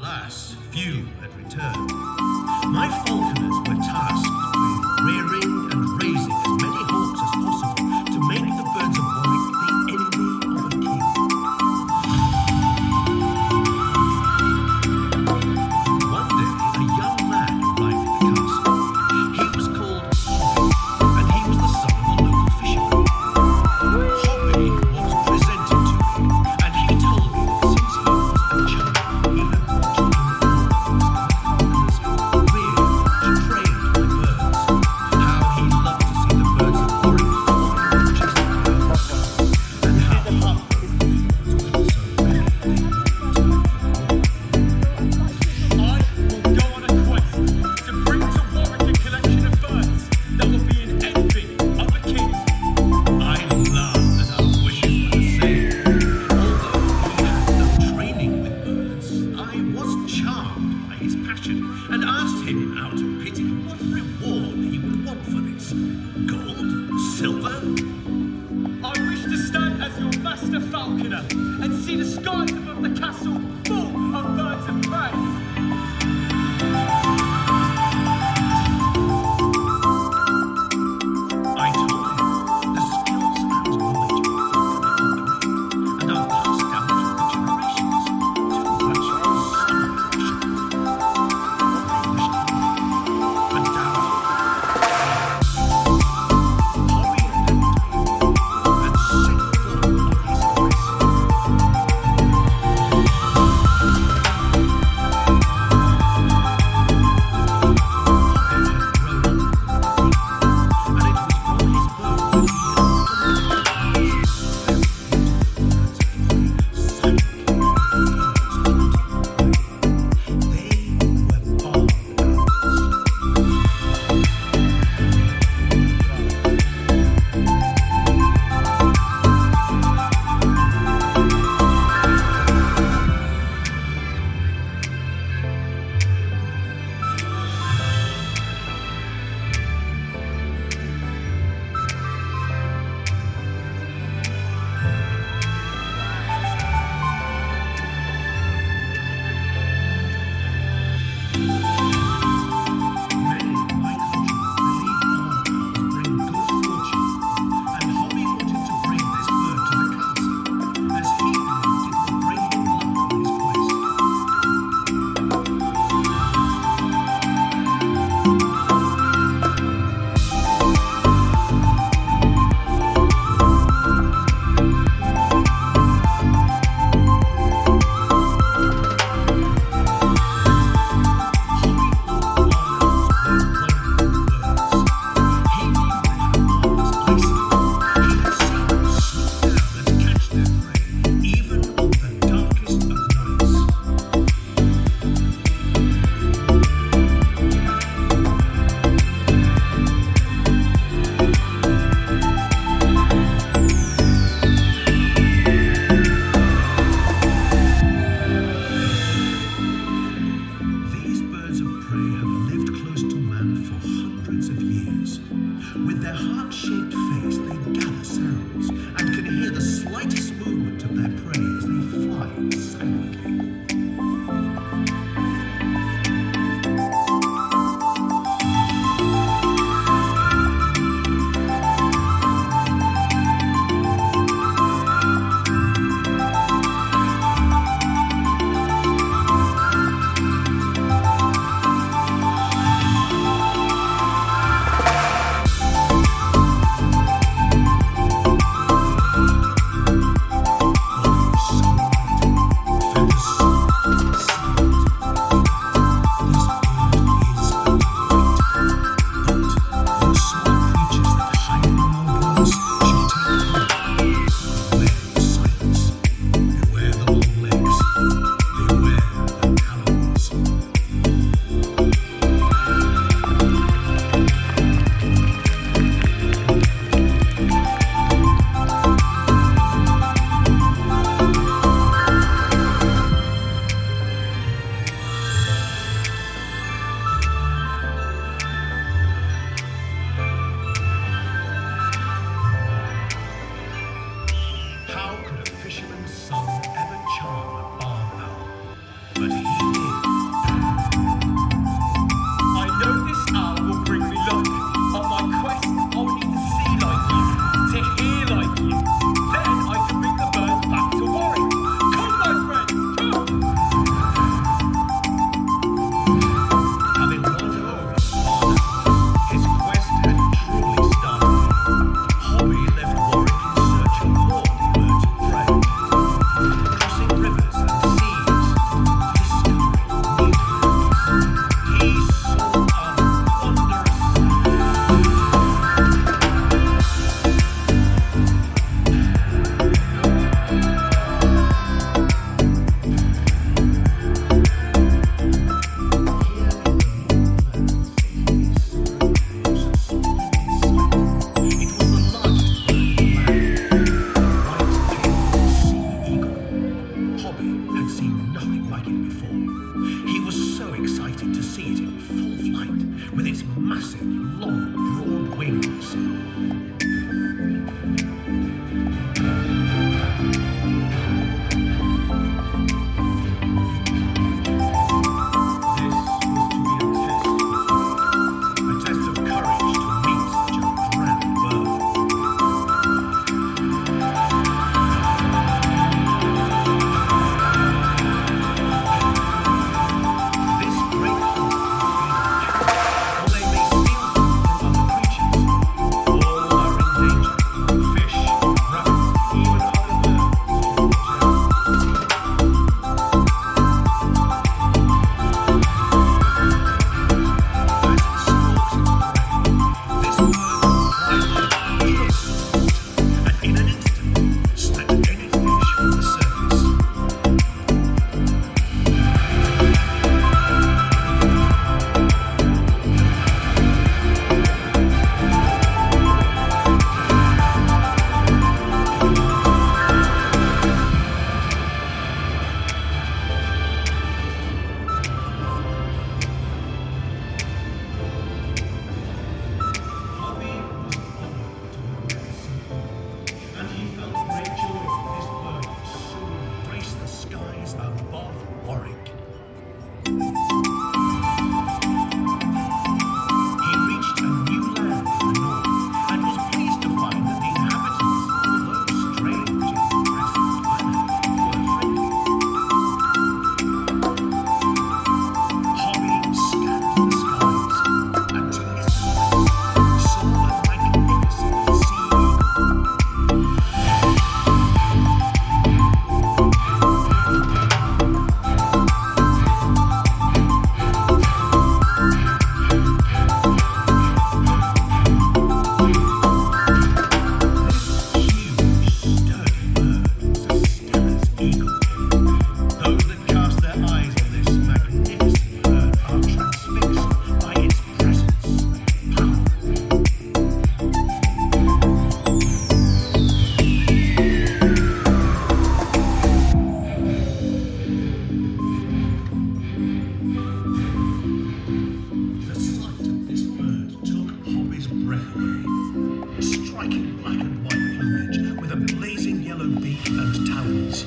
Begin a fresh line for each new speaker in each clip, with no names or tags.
Alas, few had returned. My falconers were tasked with rearing and raising as many hawks as possible to make the birds of Warwick the enemy of a king. One day, a young man arrived at the castle. He was called Hobby, and he was the son of a local fisherman. Hobby was presented to me, and he told me that since he was a child, he had watched in falconers reared and trained the birds. How he loved to see the birds of Warwick flying in majestic airs, and how he was ever so ready to I will go on a quest to bring to Warwick a collection of birds that will be in envy of a king. I laughed at our wishes were the same. Although he had no training with birds, I was charmed by his passion and asked him out of pity what reward he would want for this. Gold? Silver?
I wish to stand as your master falconer and see the skies above the castle full of birds of prey.
I told him the skills and knowledge of falconry and are passed down through the generations. Too much for some passion. I wished him a dowry. Hobby thanked me and set forth on his quest. He was so excited to see it in full flight, with its massive, long, broad wings. Above Warwick. He reached a new land to the north and was pleased to find that the inhabitants, although strange in dress and manner, were friendly. Hobby scanned the skies and to his surprise saw a magnificent sea eagle. Striking black and white plumage with a blazing yellow beak and talons.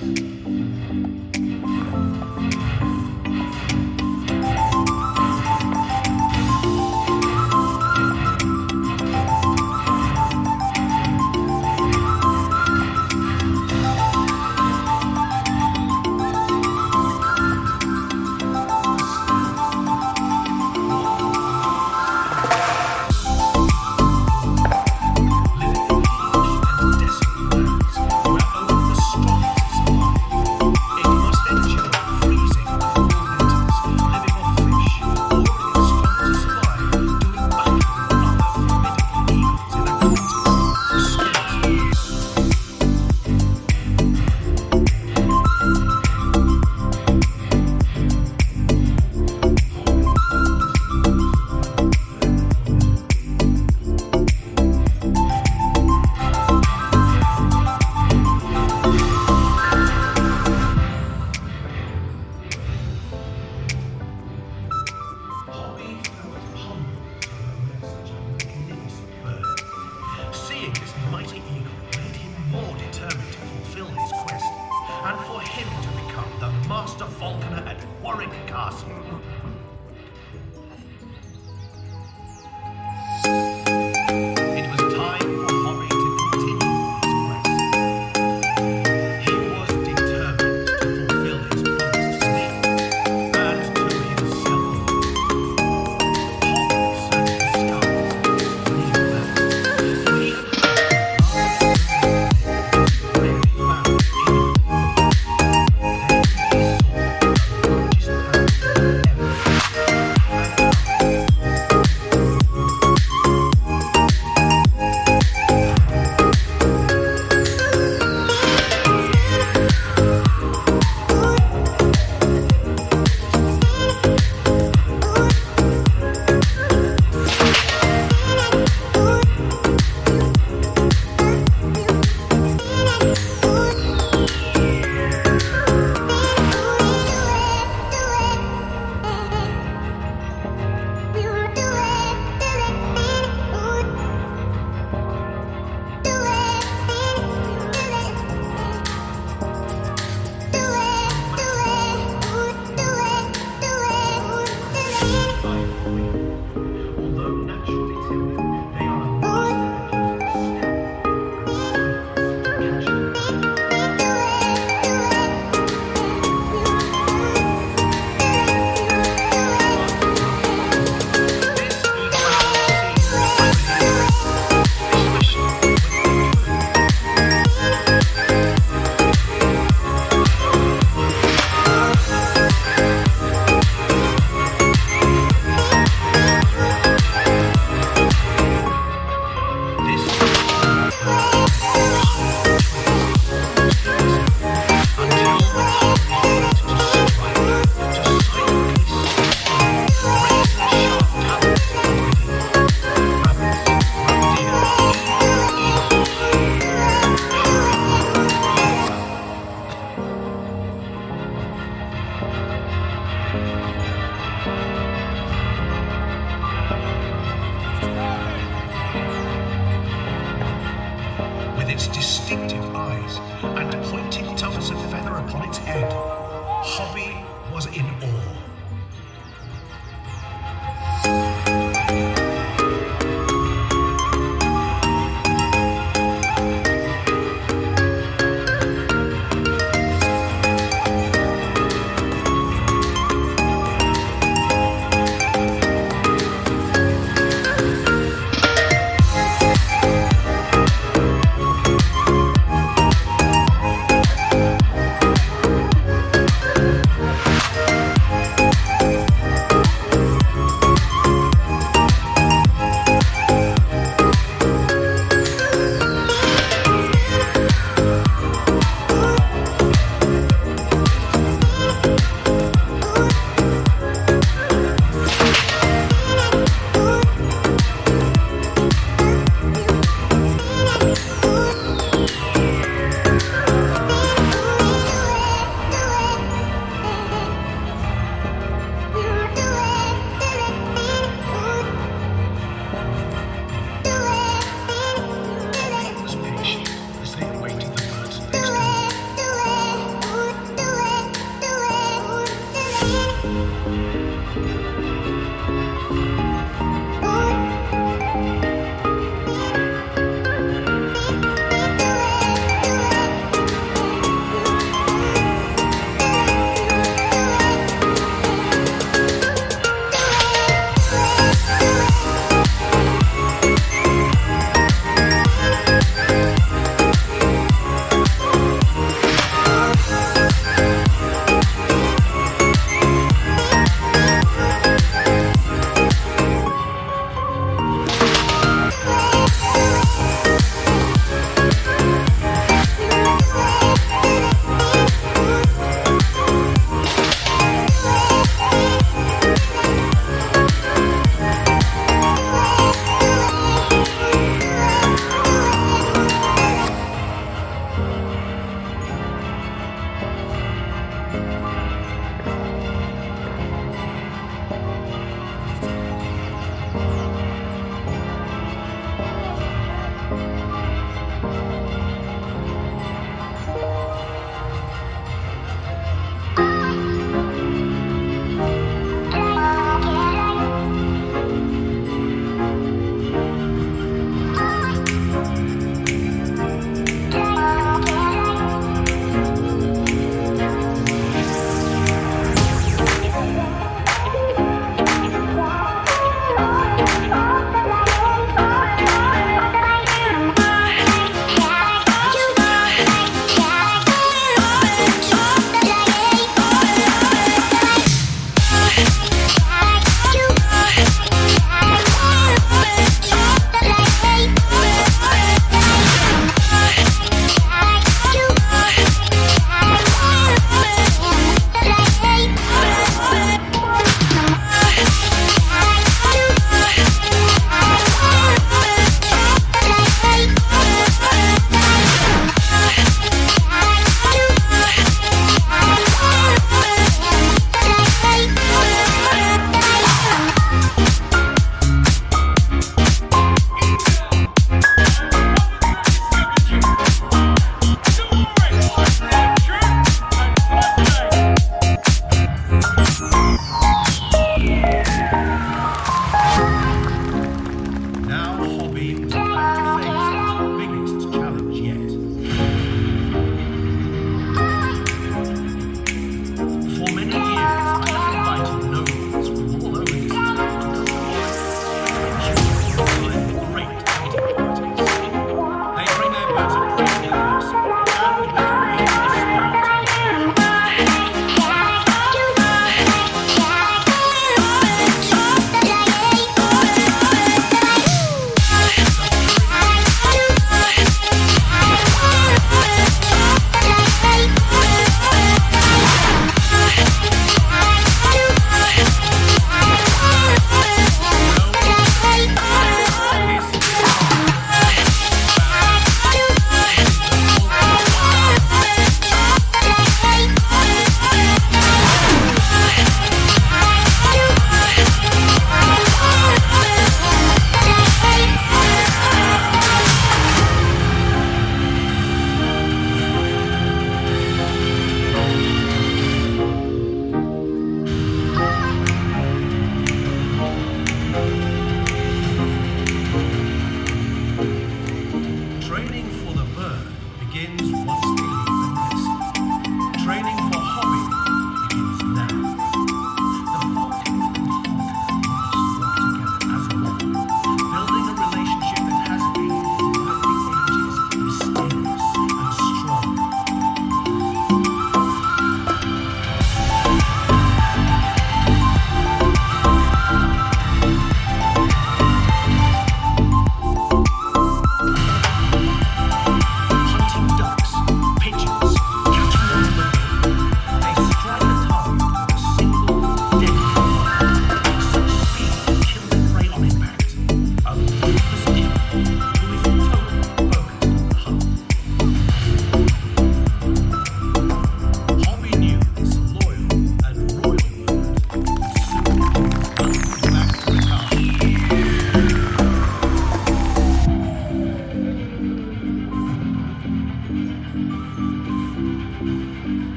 Seeing this mighty eagle made him more determined to fulfill his quest, and for him to become the master falconer at Warwick Castle. It was time for Hobby to continue his quest. He was determined to fulfill his promise to me and to himself. Hobby searched the skies for new lands. He had heard With its distinctive eyes and pointed tufts of feather upon its head, Hobby was in awe.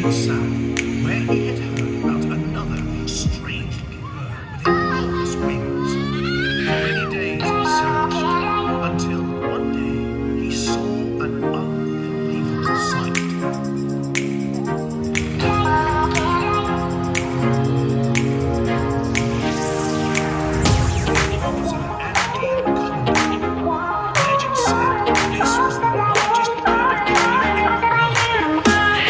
further south, where he had heard about another strange-looking bird with enormous wings. For many days he searched, until one day he saw an unbelievable sight. It was an Andean condor. Legend said this was the largest bird of prey in the world.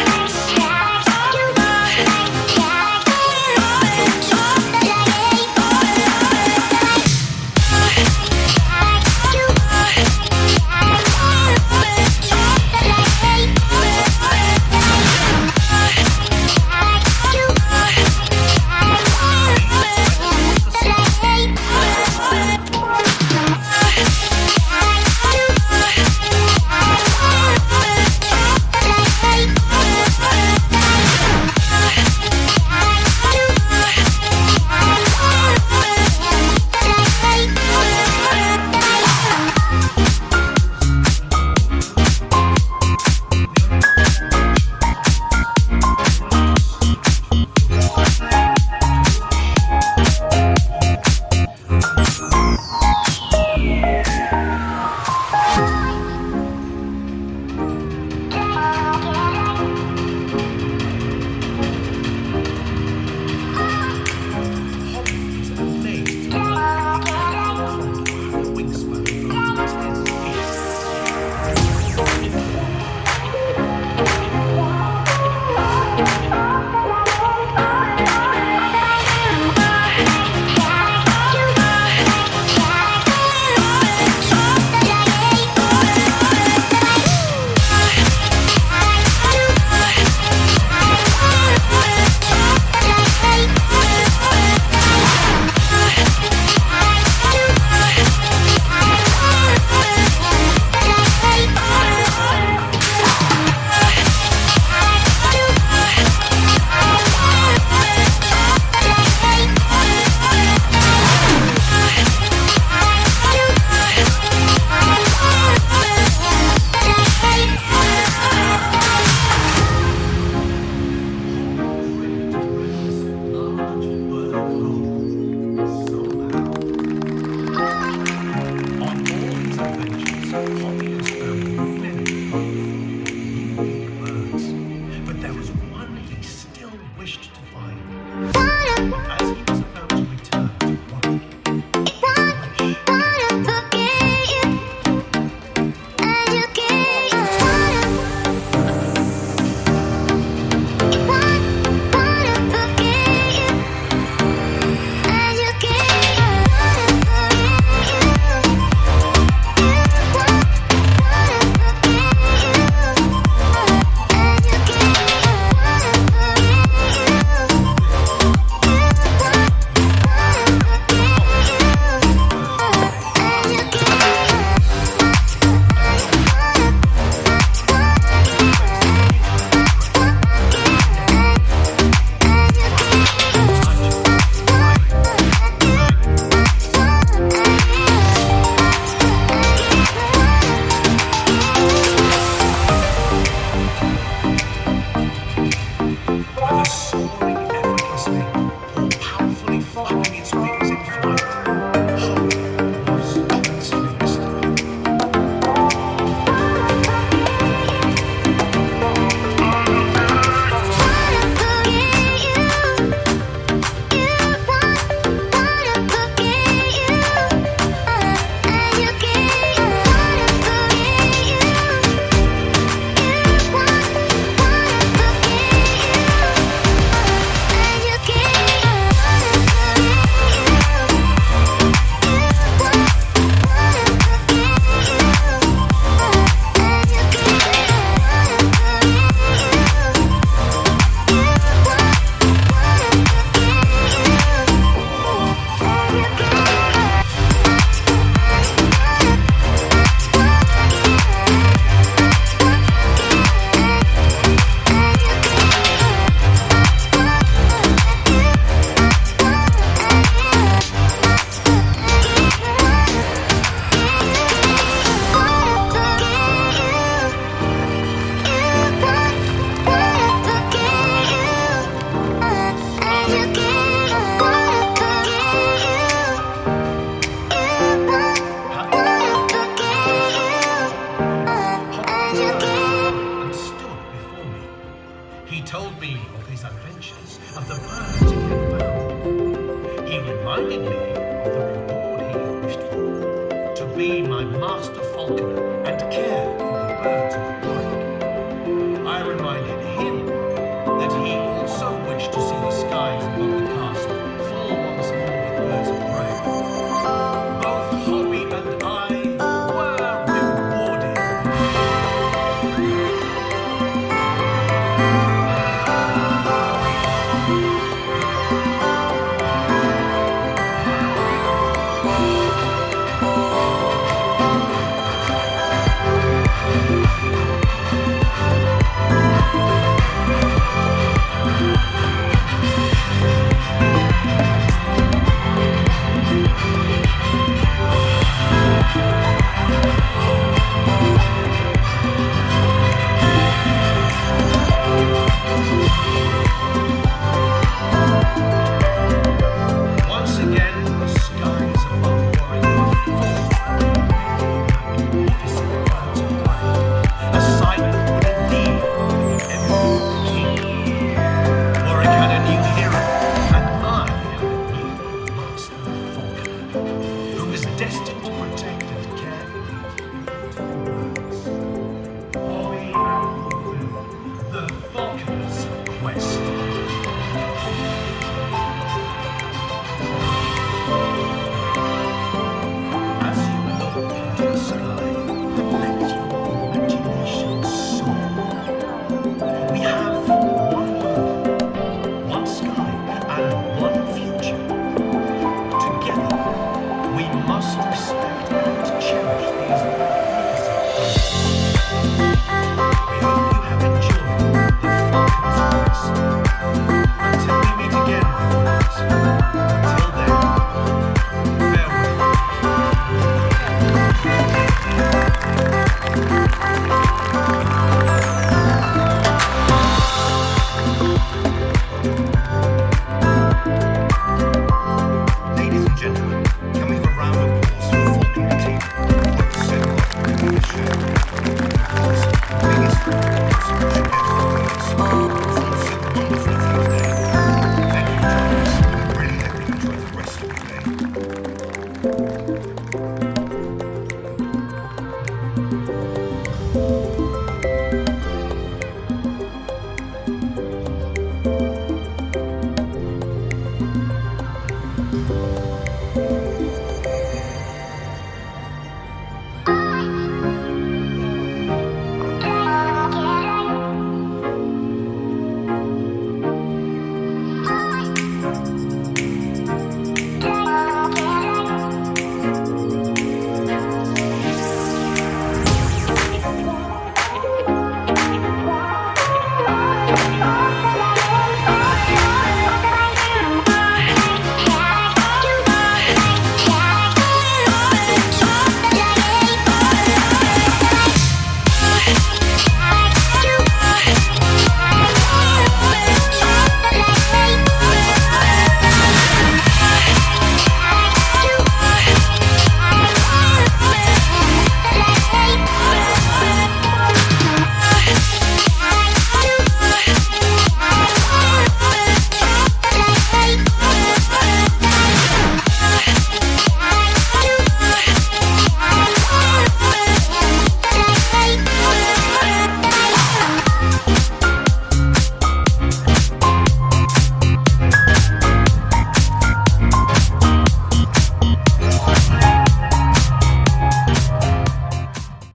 He told me of his adventures, of the birds he had found. He reminded me of the reward he had wished for, to be my master falconer and care for the birds of the